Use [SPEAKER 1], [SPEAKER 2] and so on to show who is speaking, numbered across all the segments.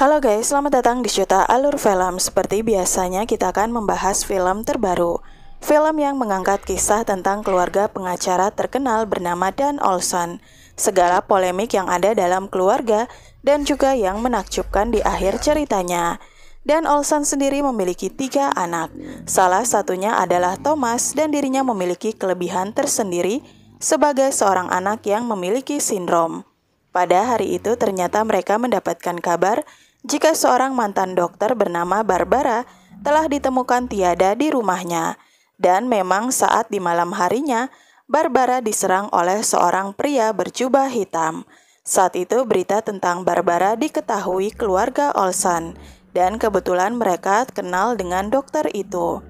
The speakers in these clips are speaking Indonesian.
[SPEAKER 1] Halo guys, selamat datang di Syuta Alur Film. Seperti biasanya kita akan membahas film terbaru. Film yang mengangkat kisah tentang keluarga pengacara terkenal bernama Dan Olson. Segala polemik yang ada dalam keluarga dan juga yang menakjubkan di akhir ceritanya. Dan Olson sendiri memiliki 3 anak. Salah satunya adalah Thomas dan dirinya memiliki kelebihan tersendiri sebagai seorang anak yang memiliki sindrom. Pada hari itu ternyata mereka mendapatkan kabar jika seorang mantan dokter bernama Barbara telah ditemukan tiada di rumahnya. Dan memang saat di malam harinya, Barbara diserang oleh seorang pria berjubah hitam. Saat itu berita tentang Barbara diketahui keluarga Olson, dan kebetulan mereka kenal dengan dokter itu.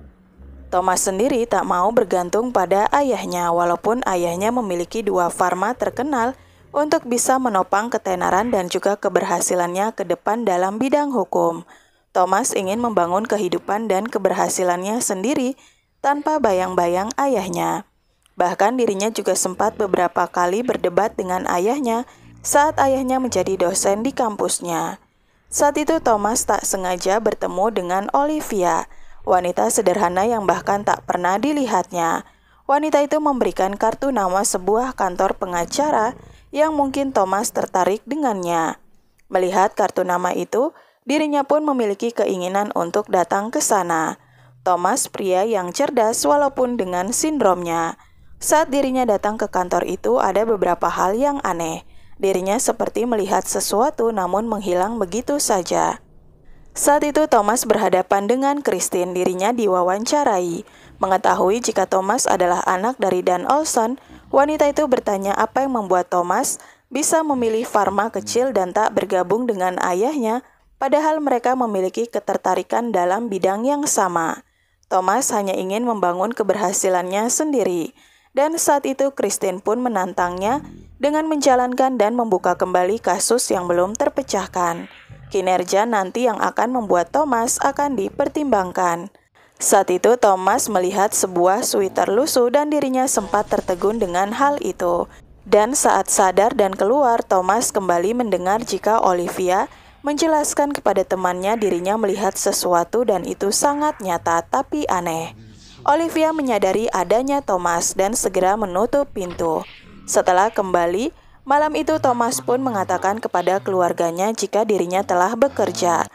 [SPEAKER 1] Thomas sendiri tak mau bergantung pada ayahnya, walaupun ayahnya memiliki 2 farma terkenal untuk bisa menopang ketenaran dan juga keberhasilannya ke depan dalam bidang hukum. Thomas ingin membangun kehidupan dan keberhasilannya sendiri tanpa bayang-bayang ayahnya. Bahkan dirinya juga sempat beberapa kali berdebat dengan ayahnya saat ayahnya menjadi dosen di kampusnya. Saat itu Thomas tak sengaja bertemu dengan Olivia, wanita sederhana yang bahkan tak pernah dilihatnya. Wanita itu memberikan kartu nama sebuah kantor pengacara yang mungkin Thomas tertarik dengannya. Melihat kartu nama itu, dirinya pun memiliki keinginan untuk datang ke sana. Thomas pria yang cerdas walaupun dengan sindromnya. Saat dirinya datang ke kantor itu ada beberapa hal yang aneh. Dirinya seperti melihat sesuatu namun menghilang begitu saja. Saat itu Thomas berhadapan dengan Christine, dirinya diwawancarai. Mengetahui jika Thomas adalah anak dari Dan Olson, wanita itu bertanya apa yang membuat Thomas bisa memilih farma kecil dan tak bergabung dengan ayahnya, padahal mereka memiliki ketertarikan dalam bidang yang sama. Thomas hanya ingin membangun keberhasilannya sendiri, dan saat itu Christine pun menantangnya dengan menjalankan dan membuka kembali kasus yang belum terpecahkan. Kinerja nanti yang akan membuat Thomas akan dipertimbangkan. Saat itu Thomas melihat sebuah sweater lusuh dan dirinya sempat tertegun dengan hal itu. Dan saat sadar dan keluar, Thomas kembali mendengar jika Olivia menjelaskan kepada temannya dirinya melihat sesuatu dan itu sangat nyata tapi aneh. Olivia menyadari adanya Thomas dan segera menutup pintu. Setelah kembali, malam itu Thomas pun mengatakan kepada keluarganya jika dirinya telah bekerja.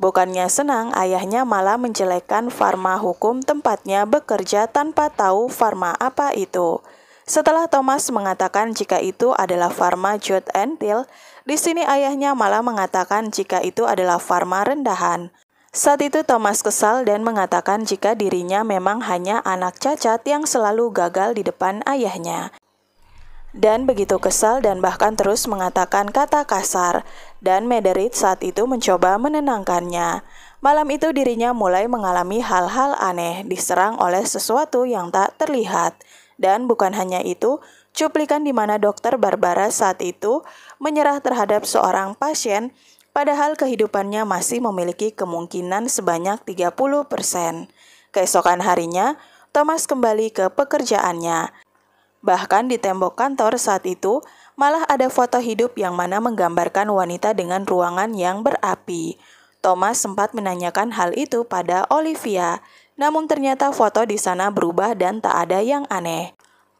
[SPEAKER 1] Bukannya senang, ayahnya malah menjelekkan farma hukum tempatnya bekerja tanpa tahu farma apa itu. Setelah Thomas mengatakan jika itu adalah farma Jod & Till, di sini ayahnya malah mengatakan jika itu adalah farma rendahan. Saat itu Thomas kesal dan mengatakan jika dirinya memang hanya anak cacat yang selalu gagal di depan ayahnya. Dan begitu kesal dan bahkan terus mengatakan kata kasar, dan Mederit saat itu mencoba menenangkannya. Malam itu dirinya mulai mengalami hal-hal aneh, diserang oleh sesuatu yang tak terlihat. Dan bukan hanya itu, cuplikan di mana dokter Barbara saat itu menyerah terhadap seorang pasien, padahal kehidupannya masih memiliki kemungkinan sebanyak 30%. Keesokan harinya, Thomas kembali ke pekerjaannya. Bahkan di tembok kantor saat itu, malah ada foto hidup yang mana menggambarkan wanita dengan ruangan yang berapi. Thomas sempat menanyakan hal itu pada Olivia, namun ternyata foto di sana berubah dan tak ada yang aneh.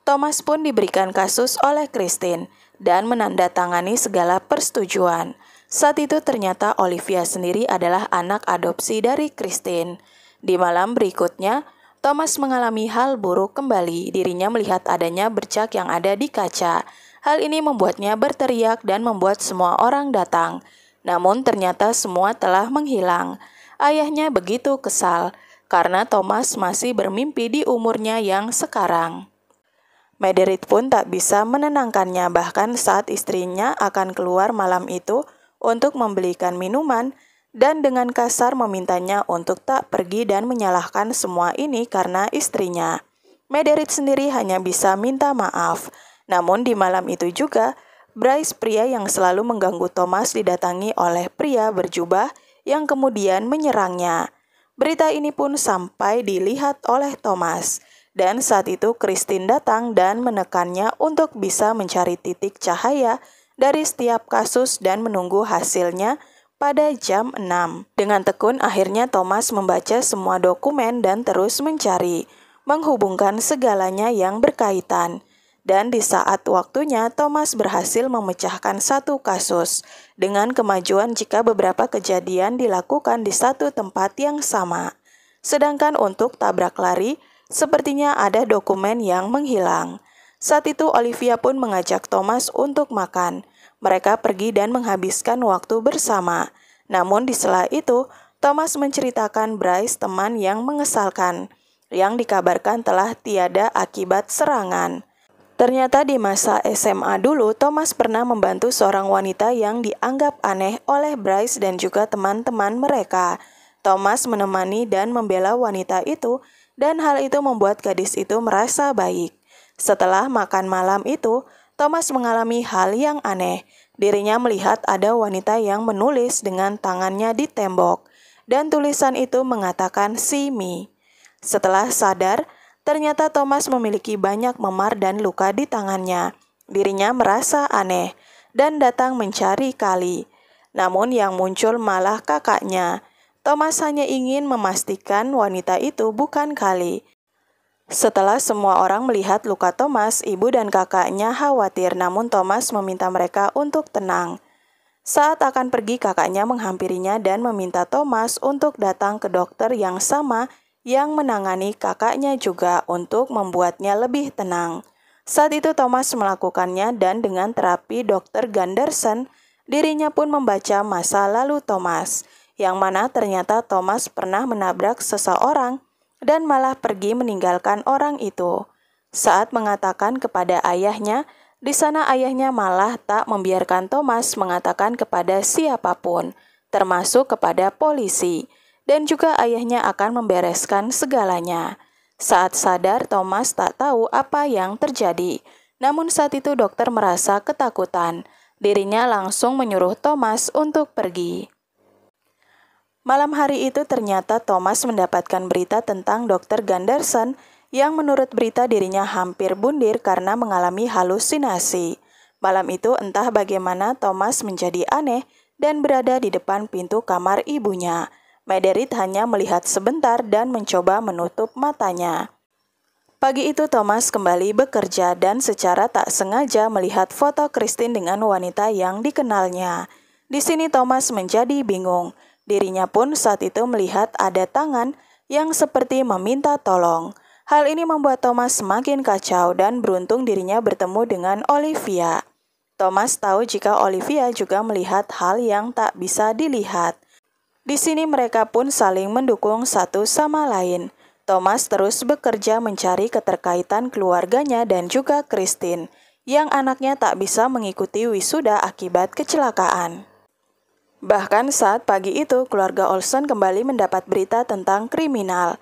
[SPEAKER 1] Thomas pun diberikan kasus oleh Christine dan menandatangani segala persetujuan. Saat itu ternyata Olivia sendiri adalah anak adopsi dari Christine. Di malam berikutnya, Thomas mengalami hal buruk kembali. Dirinya melihat adanya bercak yang ada di kaca. Hal ini membuatnya berteriak dan membuat semua orang datang. Namun ternyata semua telah menghilang. Ayahnya begitu kesal karena Thomas masih bermimpi di umurnya yang sekarang. Mederit pun tak bisa menenangkannya, bahkan saat istrinya akan keluar malam itu untuk membelikan minuman, dan dengan kasar memintanya untuk tak pergi dan menyalahkan semua ini karena istrinya. Mederit sendiri hanya bisa minta maaf. Namun di malam itu juga, Bryce, pria yang selalu mengganggu Thomas, didatangi oleh pria berjubah yang kemudian menyerangnya. Berita ini pun sampai dilihat oleh Thomas. Dan saat itu Christine datang dan menekannya untuk bisa mencari titik cahaya dari setiap kasus dan menunggu hasilnya pada jam 6. Dengan tekun akhirnya Thomas membaca semua dokumen dan terus mencari, menghubungkan segalanya yang berkaitan. Dan di saat waktunya, Thomas berhasil memecahkan satu kasus dengan kemajuan jika beberapa kejadian dilakukan di satu tempat yang sama. Sedangkan untuk tabrak lari, sepertinya ada dokumen yang menghilang. Saat itu Olivia pun mengajak Thomas untuk makan. Mereka pergi dan menghabiskan waktu bersama. Namun di sela itu, Thomas menceritakan Bryce teman yang mengesalkan, yang dikabarkan telah tiada akibat serangan. Ternyata di masa SMA dulu, Thomas pernah membantu seorang wanita yang dianggap aneh oleh Bryce dan juga teman-teman mereka. Thomas menemani dan membela wanita itu, dan hal itu membuat gadis itu merasa baik. Setelah makan malam itu, Thomas mengalami hal yang aneh. Dirinya melihat ada wanita yang menulis dengan tangannya di tembok, dan tulisan itu mengatakan "See me". Setelah sadar, ternyata Thomas memiliki banyak memar dan luka di tangannya. Dirinya merasa aneh dan datang mencari Kali. Namun yang muncul malah kakaknya. Thomas hanya ingin memastikan wanita itu bukan Kali. Setelah semua orang melihat luka Thomas, ibu dan kakaknya khawatir, namun Thomas meminta mereka untuk tenang. Saat akan pergi, kakaknya menghampirinya dan meminta Thomas untuk datang ke dokter yang sama yang menangani kakaknya juga untuk membuatnya lebih tenang. Saat itu Thomas melakukannya dan dengan terapi Dr. Gunderson, dirinya pun membaca masa lalu Thomas, yang mana ternyata Thomas pernah menabrak seseorang dan malah pergi meninggalkan orang itu. Saat mengatakan kepada ayahnya, di sana ayahnya malah tak membiarkan Thomas mengatakan kepada siapapun, termasuk kepada polisi. Dan juga ayahnya akan membereskan segalanya. Saat sadar, Thomas tak tahu apa yang terjadi. Namun saat itu dokter merasa ketakutan. Dirinya langsung menyuruh Thomas untuk pergi. Malam hari itu ternyata Thomas mendapatkan berita tentang Dr. Gunderson yang menurut berita dirinya hampir bundir karena mengalami halusinasi. Malam itu entah bagaimana Thomas menjadi aneh dan berada di depan pintu kamar ibunya. Mederit hanya melihat sebentar dan mencoba menutup matanya. Pagi itu Thomas kembali bekerja dan secara tak sengaja melihat foto Christine dengan wanita yang dikenalnya. Di sini Thomas menjadi bingung. Dirinya pun saat itu melihat ada tangan yang seperti meminta tolong. Hal ini membuat Thomas semakin kacau dan beruntung dirinya bertemu dengan Olivia. Thomas tahu jika Olivia juga melihat hal yang tak bisa dilihat. Di sini mereka pun saling mendukung satu sama lain. Thomas terus bekerja mencari keterkaitan keluarganya dan juga Christine, yang anaknya tak bisa mengikuti wisuda akibat kecelakaan. Bahkan saat pagi itu, keluarga Olson kembali mendapat berita tentang kriminal.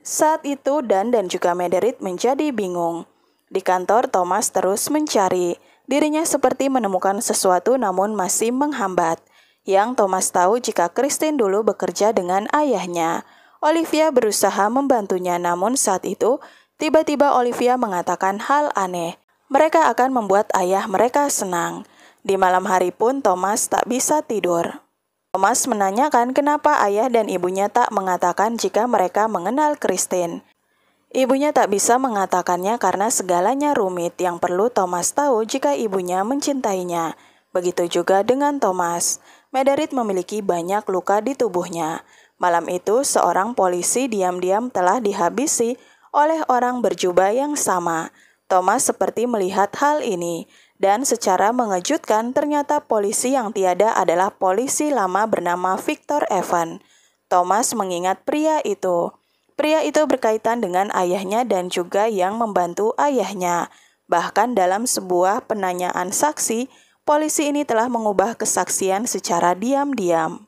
[SPEAKER 1] Saat itu Dan dan juga Mederit menjadi bingung. Di kantor, Thomas terus mencari. Dirinya seperti menemukan sesuatu namun masih menghambat. Yang Thomas tahu jika Christine dulu bekerja dengan ayahnya. Olivia berusaha membantunya, namun saat itu tiba-tiba Olivia mengatakan hal aneh. Mereka akan membuat ayah mereka senang. Di malam hari pun Thomas tak bisa tidur. Thomas menanyakan kenapa ayah dan ibunya tak mengatakan jika mereka mengenal Christine. Ibunya tak bisa mengatakannya karena segalanya rumit. Yang perlu Thomas tahu jika ibunya mencintainya. Begitu juga dengan Thomas. Mederit memiliki banyak luka di tubuhnya. Malam itu, seorang polisi diam-diam telah dihabisi oleh orang berjubah yang sama. Thomas seperti melihat hal ini, dan secara mengejutkan ternyata polisi yang tiada adalah polisi lama bernama Victor Evan. Thomas mengingat pria itu. Pria itu berkaitan dengan ayahnya dan juga yang membantu ayahnya. Bahkan dalam sebuah penanyaan saksi, polisi ini telah mengubah kesaksian secara diam-diam.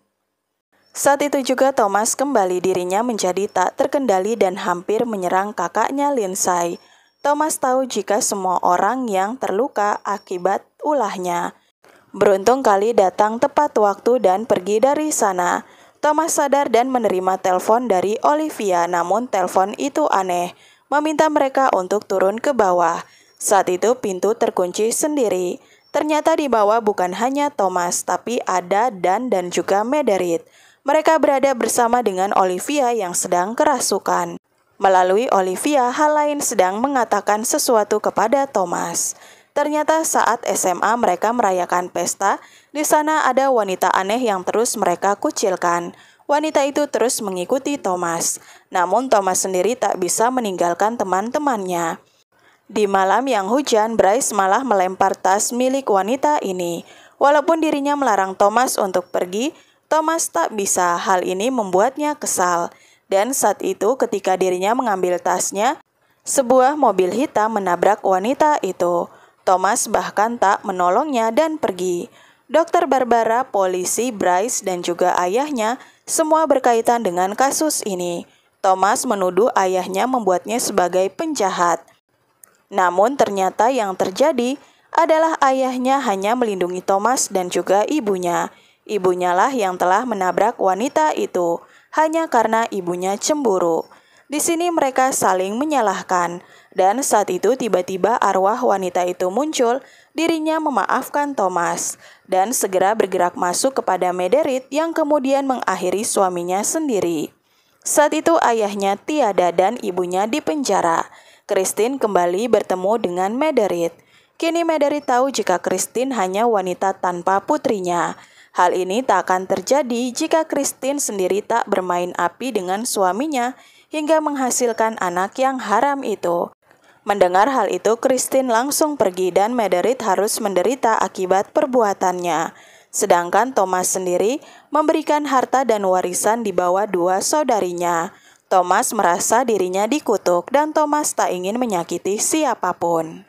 [SPEAKER 1] Saat itu juga Thomas kembali dirinya menjadi tak terkendali dan hampir menyerang kakaknya Lindsay. Thomas tahu jika semua orang yang terluka akibat ulahnya. Beruntung Kali datang tepat waktu dan pergi dari sana. Thomas sadar dan menerima telepon dari Olivia, namun telepon itu aneh, meminta mereka untuk turun ke bawah. Saat itu pintu terkunci sendiri. Ternyata di bawah bukan hanya Thomas, tapi ada Dan dan juga Mederit. Mereka berada bersama dengan Olivia yang sedang kerasukan. Melalui Olivia, hal lain sedang mengatakan sesuatu kepada Thomas. Ternyata saat SMA mereka merayakan pesta, di sana ada wanita aneh yang terus mereka kucilkan. Wanita itu terus mengikuti Thomas, namun Thomas sendiri tak bisa meninggalkan teman-temannya. Di malam yang hujan, Bryce malah melempar tas milik wanita ini. Walaupun dirinya melarang Thomas untuk pergi, Thomas tak bisa. Hal ini membuatnya kesal. Dan saat itu ketika dirinya mengambil tasnya, sebuah mobil hitam menabrak wanita itu. Thomas bahkan tak menolongnya dan pergi. Dokter Barbara, polisi, Bryce, dan juga ayahnya semua berkaitan dengan kasus ini. Thomas menuduh ayahnya membuatnya sebagai penjahat. Namun ternyata yang terjadi adalah ayahnya hanya melindungi Thomas dan juga ibunya. Ibunya lah yang telah menabrak wanita itu, hanya karena ibunya cemburu. Di sini mereka saling menyalahkan, dan saat itu tiba-tiba arwah wanita itu muncul, dirinya memaafkan Thomas, dan segera bergerak masuk kepada Mederit yang kemudian mengakhiri suaminya sendiri. Saat itu ayahnya tiada dan ibunya dipenjara. Christine kembali bertemu dengan Mederit. Kini Mederit tahu jika Christine hanya wanita tanpa putrinya. Hal ini tak akan terjadi jika Christine sendiri tak bermain api dengan suaminya hingga menghasilkan anak yang haram itu. Mendengar hal itu, Christine langsung pergi dan Mederit harus menderita akibat perbuatannya. Sedangkan Thomas sendiri memberikan harta dan warisan di bawah dua saudarinya. Thomas merasa dirinya dikutuk dan Thomas tak ingin menyakiti siapapun.